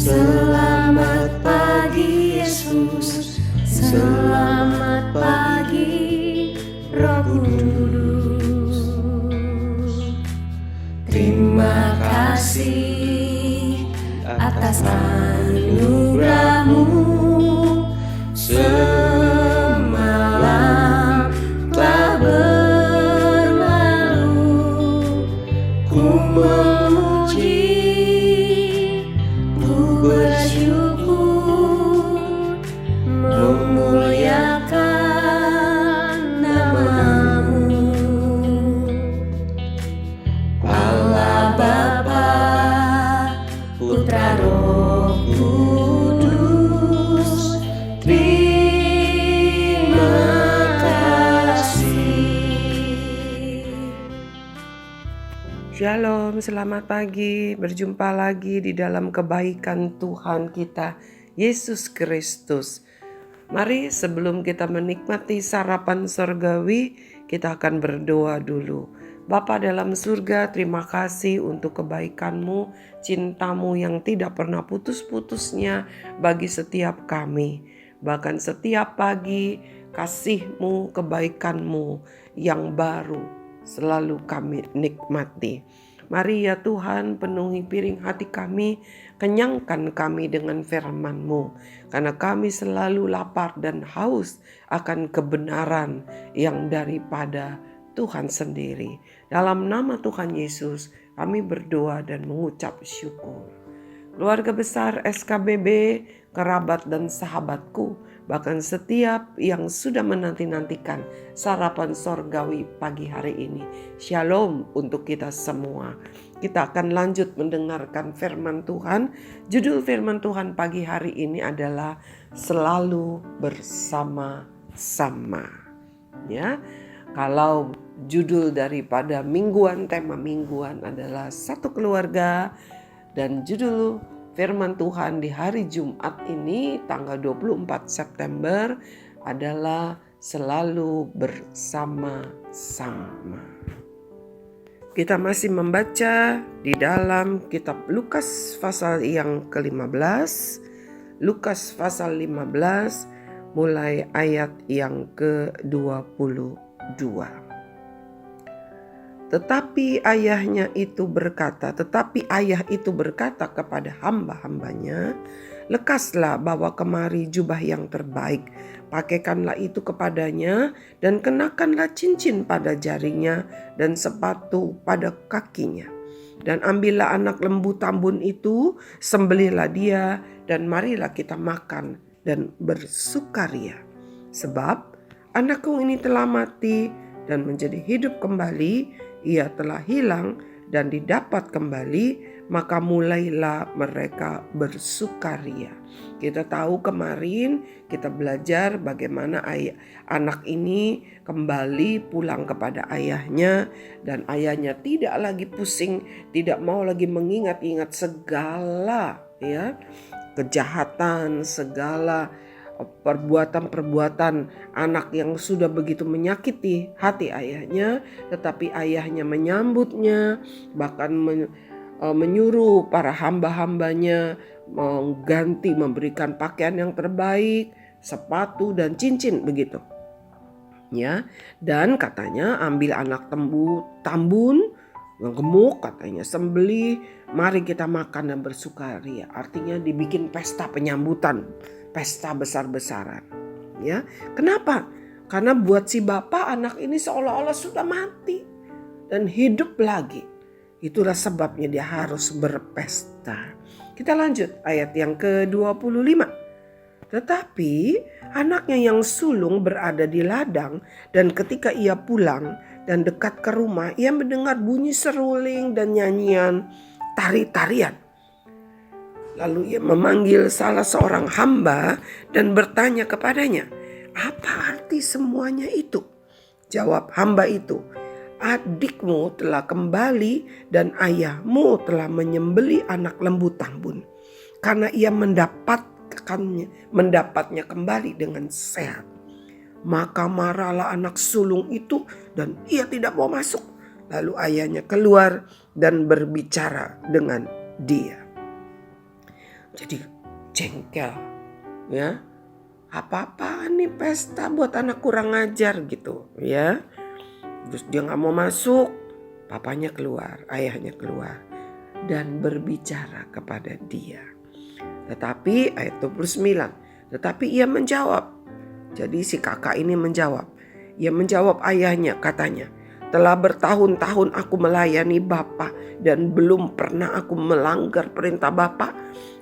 Selamat pagi Yesus, selamat pagi Roh Kudus. Terima kasih atas anugerah-Mu. Semalam telah berlalu, ku memuji, ku bersyukur, memuliakan nama-Mu. Allah Bapa, Putra, Roh Kudus, terima kasih. Shalom, selamat pagi. Berjumpa lagi di dalam kebaikan Tuhan kita, Yesus Kristus. Mari sebelum kita menikmati sarapan surgawi, kita akan berdoa dulu. Bapa dalam surga, terima kasih untuk kebaikan-Mu, cinta-Mu yang tidak pernah putus-putusnya bagi setiap kami. Bahkan setiap pagi, kasih-Mu, kebaikan-Mu yang baru selalu kami nikmati. Mari ya Tuhan, penuhi piring hati kami, kenyangkan kami dengan firman-Mu, karena kami selalu lapar dan haus akan kebenaran yang daripada Tuhan sendiri. Dalam nama Tuhan Yesus, kami berdoa dan mengucap syukur. Keluarga besar SKBB, kerabat dan sahabatku, bahkan setiap yang sudah menanti-nantikan sarapan sorgawi pagi hari ini. Shalom untuk kita semua. Kita akan lanjut mendengarkan firman Tuhan. Judul firman Tuhan pagi hari ini adalah selalu bersama-sama. Ya, kalau judul daripada mingguan, tema mingguan adalah satu keluarga, dan judul firman Tuhan di hari Jumat ini tanggal 24 September adalah selalu bersama-sama. Kita masih membaca di dalam kitab Lukas pasal yang ke-15. Lukas pasal 15 mulai ayat yang ke-22. Tetapi ayah itu berkata kepada hamba-hambanya, lekaslah bawa kemari jubah yang terbaik, pakaikanlah itu kepadanya, dan kenakanlah cincin pada jarinya dan sepatu pada kakinya. Dan ambillah anak lembu tambun itu, sembelihlah dia, dan marilah kita makan dan bersukaria. Sebab anakku ini telah mati dan menjadi hidup kembali, ia telah hilang dan didapat kembali, maka mulailah mereka bersukaria. Kita tahu kemarin kita belajar bagaimana anak ini kembali pulang kepada ayahnya, dan ayahnya tidak lagi pusing, tidak mau lagi mengingat-ingat segala kejahatan, segala perbuatan-perbuatan anak yang sudah begitu menyakiti hati ayahnya. Tetapi ayahnya menyambutnya, bahkan menyuruh para hamba-hambanya mengganti, memberikan pakaian yang terbaik, sepatu dan cincin begitu. Ya, dan katanya ambil anak tambun yang gemuk, katanya sembelih, mari kita makan dan bersukaria. Artinya dibikin pesta penyambutan, pesta besar-besaran. Ya, kenapa? Karena buat si bapak, anak ini seolah-olah sudah mati dan hidup lagi. Itulah sebabnya dia harus berpesta. Kita lanjut ayat yang ke-25. Tetapi anaknya yang sulung berada di ladang, dan ketika ia pulang dan dekat ke rumah, ia mendengar bunyi seruling dan nyanyian tari-tarian. Lalu ia memanggil salah seorang hamba dan bertanya kepadanya, apa arti semuanya itu? Jawab hamba itu, adikmu telah kembali dan ayahmu telah menyembelih anak lembu tambun, karena ia mendapatnya kembali dengan sehat. Maka marahlah anak sulung itu dan ia tidak mau masuk. Lalu ayahnya keluar dan berbicara dengan dia. jadi jengkel, ya. Apa-apaan nih pesta buat anak kurang ajar gitu, ya. Terus dia gak mau masuk, papanya keluar, ayahnya keluar dan berbicara kepada dia. Tetapi ayat 29, tetapi ia menjawab. Jadi si kakak ini menjawab. Ia menjawab ayahnya, katanya, telah bertahun-tahun aku melayani Bapa dan belum pernah aku melanggar perintah Bapa.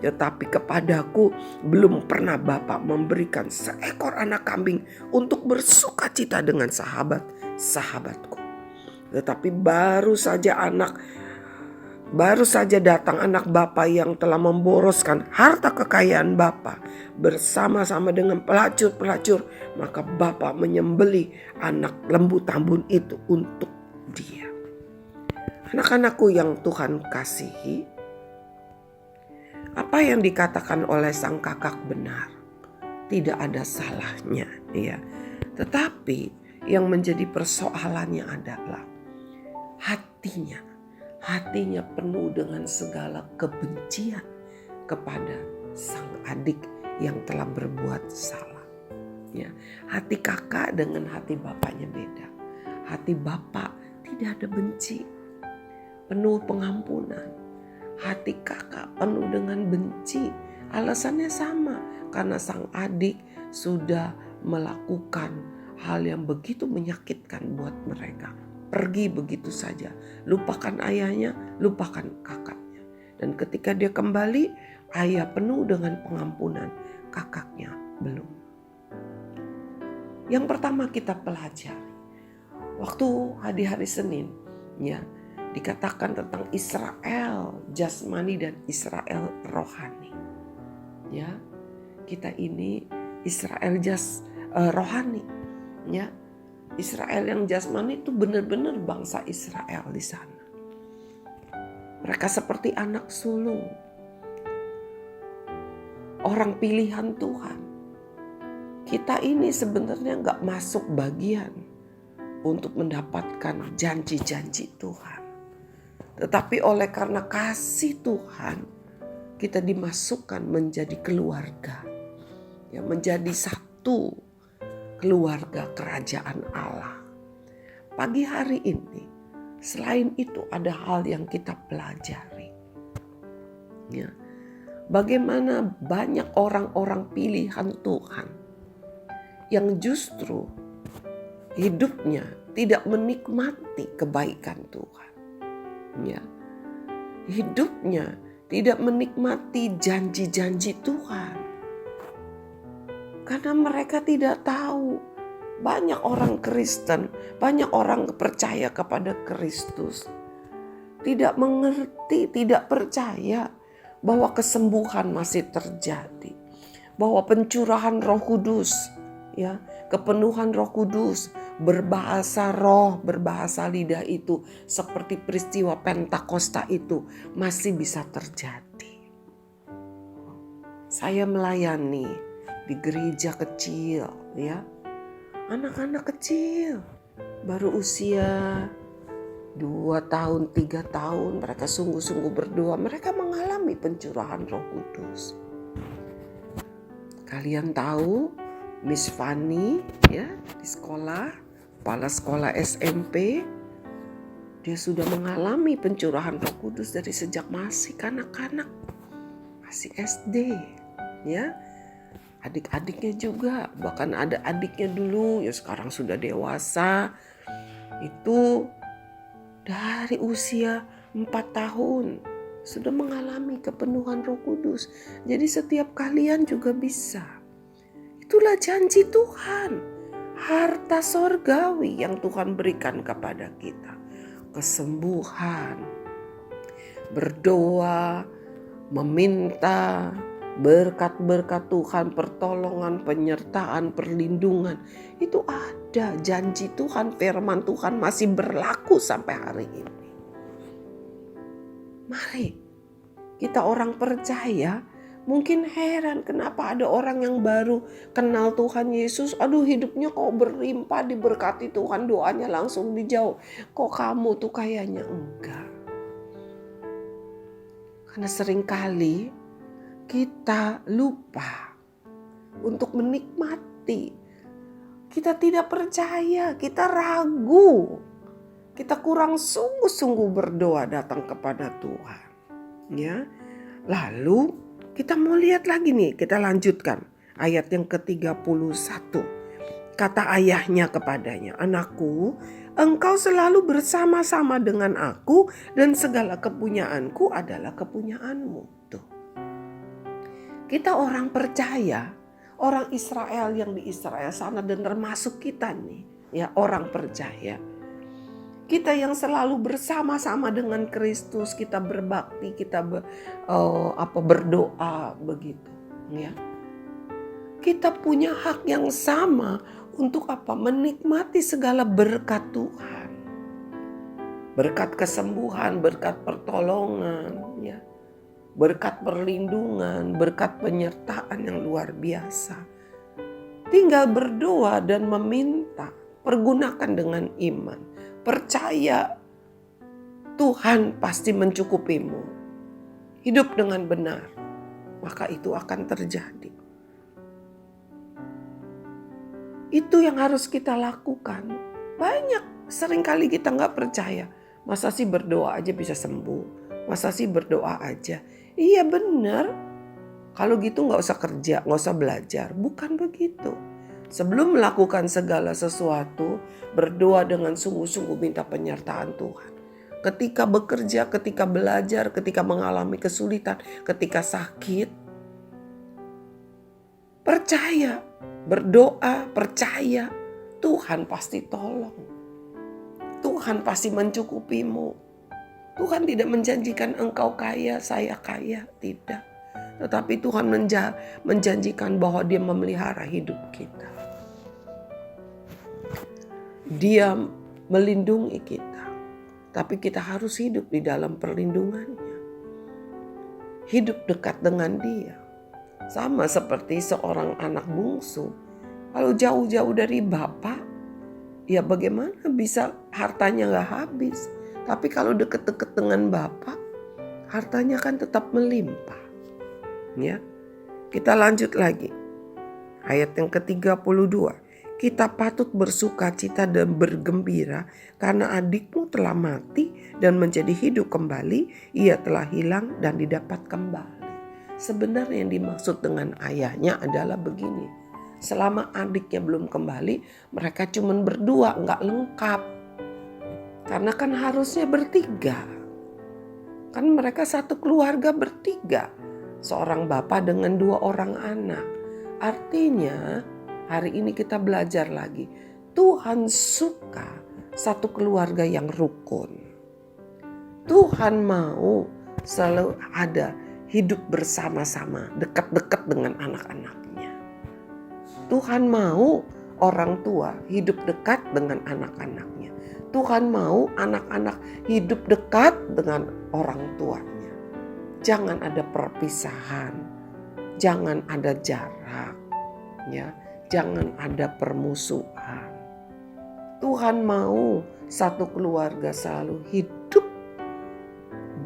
Tetapi kepadaku belum pernah Bapa memberikan seekor anak kambing untuk bersukacita dengan sahabat-sahabatku. Tetapi baru saja datang anak Bapa yang telah memboroskan harta kekayaan Bapa bersama-sama dengan pelacur-pelacur, maka Bapa menyembelih anak lembu tambun itu untuk dia. Anak-anakku yang Tuhan kasihi, apa yang dikatakan oleh sang kakak benar, tidak ada salahnya, ya. Tetapi yang menjadi persoalannya adalah hatinya penuh dengan segala kebencian kepada sang adik yang telah berbuat salah. Ya, hati kakak dengan hati bapaknya beda. Hati bapak tidak ada benci, penuh pengampunan. Hati kakak penuh dengan benci. Alasannya sama, karena sang adik sudah melakukan hal yang begitu menyakitkan buat mereka. Pergi begitu saja, lupakan ayahnya, lupakan kakaknya. Dan ketika dia kembali, ayah penuh dengan pengampunan, kakaknya belum. Yang pertama kita pelajari, waktu hari Senin, ya, dikatakan tentang Israel jasmani dan Israel rohani. Ya, kita ini Israel rohani, ya. Israel yang jasmani itu benar-benar bangsa Israel di sana. Mereka seperti anak sulung, orang pilihan Tuhan. Kita ini sebenarnya gak masuk bagian untuk mendapatkan janji-janji Tuhan. Tetapi oleh karena kasih Tuhan, kita dimasukkan menjadi keluarga, ya, menjadi satu keluarga kerajaan Allah. Pagi hari ini, selain itu ada hal yang kita pelajari. Ya, bagaimana banyak orang-orang pilihan Tuhan yang justru hidupnya tidak menikmati kebaikan Tuhan. Ya, hidupnya tidak menikmati janji-janji Tuhan. Karena mereka tidak tahu. Banyak orang Kristen, banyak orang percaya kepada Kristus, tidak mengerti, tidak percaya bahwa kesembuhan masih terjadi, bahwa pencurahan Roh Kudus, ya, kepenuhan Roh Kudus, berbahasa roh, berbahasa lidah itu seperti peristiwa Pentakosta itu masih bisa terjadi. Saya melayani di gereja kecil, ya, anak-anak kecil baru usia 2 tahun, 3 tahun, mereka sungguh-sungguh berdoa, mereka mengalami pencurahan Roh Kudus. Kalian tahu Miss Fanny, ya, di sekolah, kepala sekolah SMP, dia sudah mengalami pencurahan Roh Kudus dari sejak masih kanak-kanak, masih SD, ya. Adik-adiknya juga, bahkan ada adiknya dulu, ya sekarang sudah dewasa, itu dari usia 4 tahun sudah mengalami kepenuhan Roh Kudus. Jadi setiap kalian juga bisa. Itulah janji Tuhan, harta sorgawi yang Tuhan berikan kepada kita. Kesembuhan, berdoa, meminta berkat-berkat Tuhan, pertolongan, penyertaan, perlindungan. Itu ada, janji Tuhan, firman Tuhan masih berlaku sampai hari ini. Mari kita orang percaya mungkin heran kenapa ada orang yang baru kenal Tuhan Yesus, aduh hidupnya kok berlimpah, diberkati Tuhan, doanya langsung dijawab. Kok kamu tuh kayaknya enggak? Karena seringkali kita lupa untuk menikmati. Kita tidak percaya, kita ragu. Kita kurang sungguh-sungguh berdoa datang kepada Tuhan. Ya. Lalu kita mau lihat lagi nih, kita lanjutkan. Ayat yang ke-31. Kata ayahnya kepadanya, "Anakku, engkau selalu bersama-sama dengan aku dan segala kepunyaanku adalah kepunyaanmu." Tuh. Kita orang percaya, orang Israel yang di Israel sana dan termasuk kita nih, ya orang percaya. Kita yang selalu bersama-sama dengan Kristus, kita berbakti, kita berdoa begitu, ya. Kita punya hak yang sama untuk apa? Menikmati segala berkat Tuhan. Berkat kesembuhan, berkat pertolongan, ya. Berkat perlindungan, berkat penyertaan yang luar biasa. Tinggal berdoa dan meminta, pergunakan dengan iman. Percaya Tuhan pasti mencukupimu. Hidup dengan benar, maka itu akan terjadi. Itu yang harus kita lakukan. Banyak, seringkali kita gak percaya. Masa sih berdoa aja bisa sembuh? Masa sih berdoa aja? Iya benar. Kalau gitu gak usah kerja, gak usah belajar. Bukan begitu. Sebelum melakukan segala sesuatu, berdoa dengan sungguh-sungguh minta penyertaan Tuhan. Ketika bekerja, ketika belajar, ketika mengalami kesulitan, ketika sakit, percaya, berdoa, percaya, Tuhan pasti tolong. Tuhan pasti mencukupimu. Tuhan tidak menjanjikan engkau kaya, saya kaya, tidak. Tetapi Tuhan menjanjikan bahwa Dia memelihara hidup kita. Dia melindungi kita. Tapi kita harus hidup di dalam perlindungannya. Hidup dekat dengan Dia. Sama seperti seorang anak bungsu. Kalau jauh-jauh dari Bapa, ya bagaimana bisa hartanya gak habis. Tapi kalau deket-deket dengan Bapa, hartanya kan tetap melimpah. Ya, kita lanjut lagi. Ayat yang ke-32. Kita patut bersukacita dan bergembira karena adikmu telah mati dan menjadi hidup kembali. Ia telah hilang dan didapat kembali. Sebenarnya yang dimaksud dengan ayahnya adalah begini. Selama adiknya belum kembali, mereka cuma berdua, gak lengkap. Karena kan harusnya bertiga. Kan mereka satu keluarga bertiga. Seorang bapak dengan 2 orang anak. Artinya hari ini kita belajar lagi. Tuhan suka satu keluarga yang rukun. Tuhan mau selalu ada hidup bersama-sama, dekat-dekat dengan anak-anaknya. Tuhan mau orang tua hidup dekat dengan anak-anaknya. Tuhan mau anak-anak hidup dekat dengan orang tuanya. Jangan ada perpisahan, jangan ada jarak, ya, jangan ada permusuhan. Tuhan mau satu keluarga selalu hidup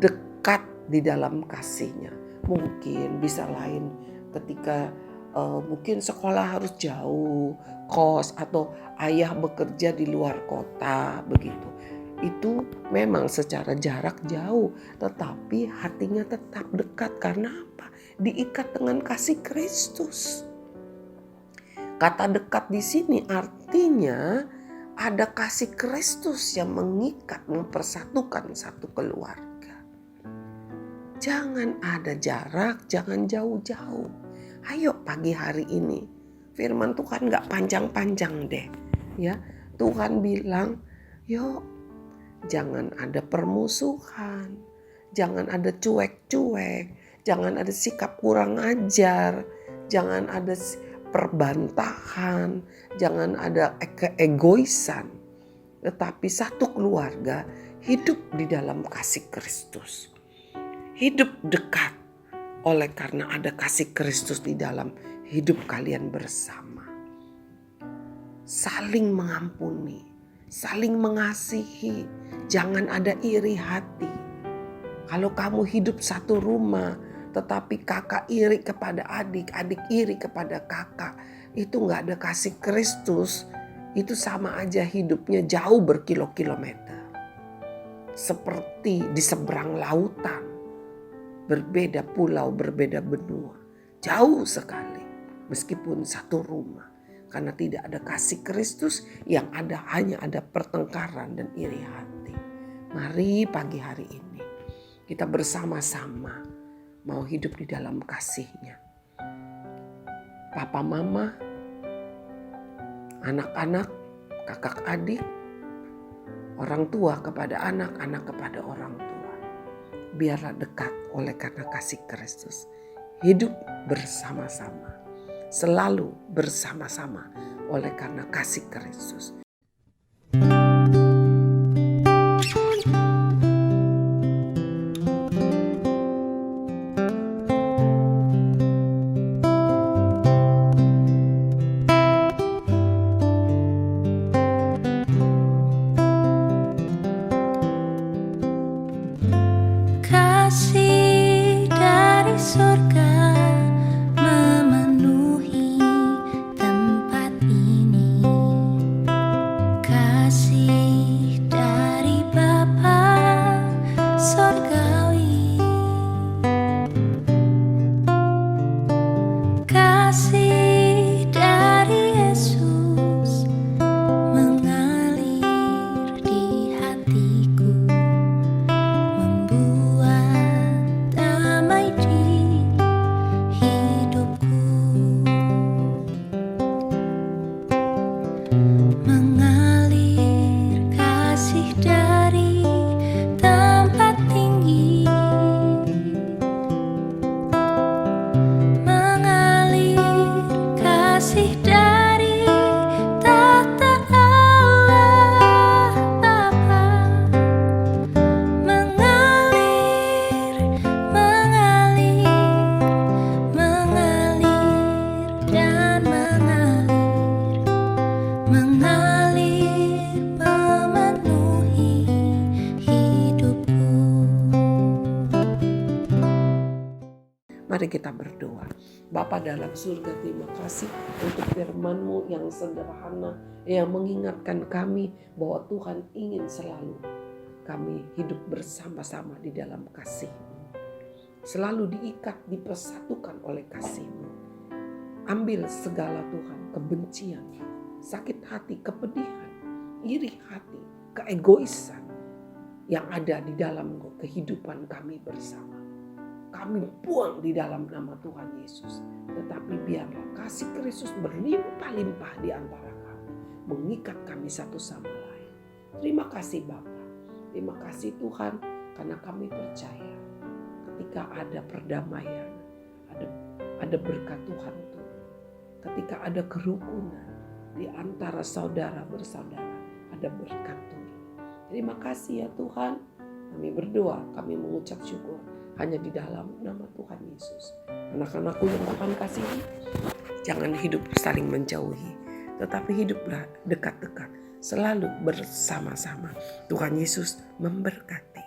dekat di dalam kasih-Nya. Mungkin bisa lain ketika mungkin sekolah harus jauh, kos atau ayah bekerja di luar kota begitu. Itu memang secara jarak jauh, tetapi hatinya tetap dekat. Karena apa? Diikat dengan kasih Kristus. Kata dekat di sini artinya ada kasih Kristus yang mengikat, mempersatukan satu keluarga. Jangan ada jarak, jangan jauh-jauh. Ayo pagi hari ini, firman Tuhan gak panjang-panjang deh. Ya, Tuhan bilang, yuk jangan ada permusuhan, jangan ada cuek-cuek, jangan ada sikap kurang ajar, jangan ada perbantahan, jangan ada keegoisan. Tetapi satu keluarga hidup di dalam kasih Kristus. Hidup dekat. Oleh karena ada kasih Kristus di dalam hidup kalian bersama. Saling mengampuni, saling mengasihi. Jangan ada iri hati. Kalau kamu hidup satu rumah Tetapi kakak iri kepada adik, adik iri kepada kakak, itu gak ada kasih Kristus, itu sama aja hidupnya jauh berkilo-kilometer. Seperti di seberang lautan, berbeda pulau, berbeda benua, jauh sekali meskipun satu rumah. Karena tidak ada kasih Kristus, yang ada hanya ada pertengkaran dan iri hati. Mari pagi hari ini kita bersama-sama mau hidup di dalam kasih-Nya. Papa mama, anak-anak, kakak adik, orang tua kepada anak, anak kepada orang tua. Biarlah dekat oleh karena kasih Kristus. Hidup bersama-sama, selalu bersama-sama oleh karena kasih Kristus. Kasih dari surga memenuhi tempat ini. Kasih dari Bapa surgawi. Kasih dari Yesus mengalir di hatiku, membuat damai di hidupku. Mengalir kasih dari tempat tinggi, mengalir kasih dari tahta Allah Bapa. Mengalir, mengalir, mengalir dan mengalir, mengalir memenuhi hidupku. Mari kita berdoa. Bapa dalam surga, terima kasih untuk firman-Mu yang sederhana, yang mengingatkan kami bahwa Tuhan ingin selalu kami hidup bersama-sama di dalam kasih-Mu. Selalu diikat, dipersatukan oleh kasih-Mu. Ambil segala Tuhan, kebencian, sakit hati, kepedihan, iri hati, keegoisan yang ada di dalam kehidupan kami bersama. Kami buang di dalam nama Tuhan Yesus. Tetapi biarlah kasih Kristus berlimpah-limpah di antara kami, mengikat kami satu sama lain. Terima kasih Bapa. Terima kasih Tuhan, karena kami percaya ketika ada perdamaian, ada berkat Tuhan turun. Ketika ada kerukunan di antara saudara bersaudara, ada berkat turun. Terima kasih ya Tuhan. Kami berdoa, kami mengucap syukur hanya di dalam nama Tuhan Yesus. Anak-anakku yang Tuhan kasihi, jangan hidup saling menjauhi, tetapi hiduplah dekat-dekat, selalu bersama-sama. Tuhan Yesus memberkati.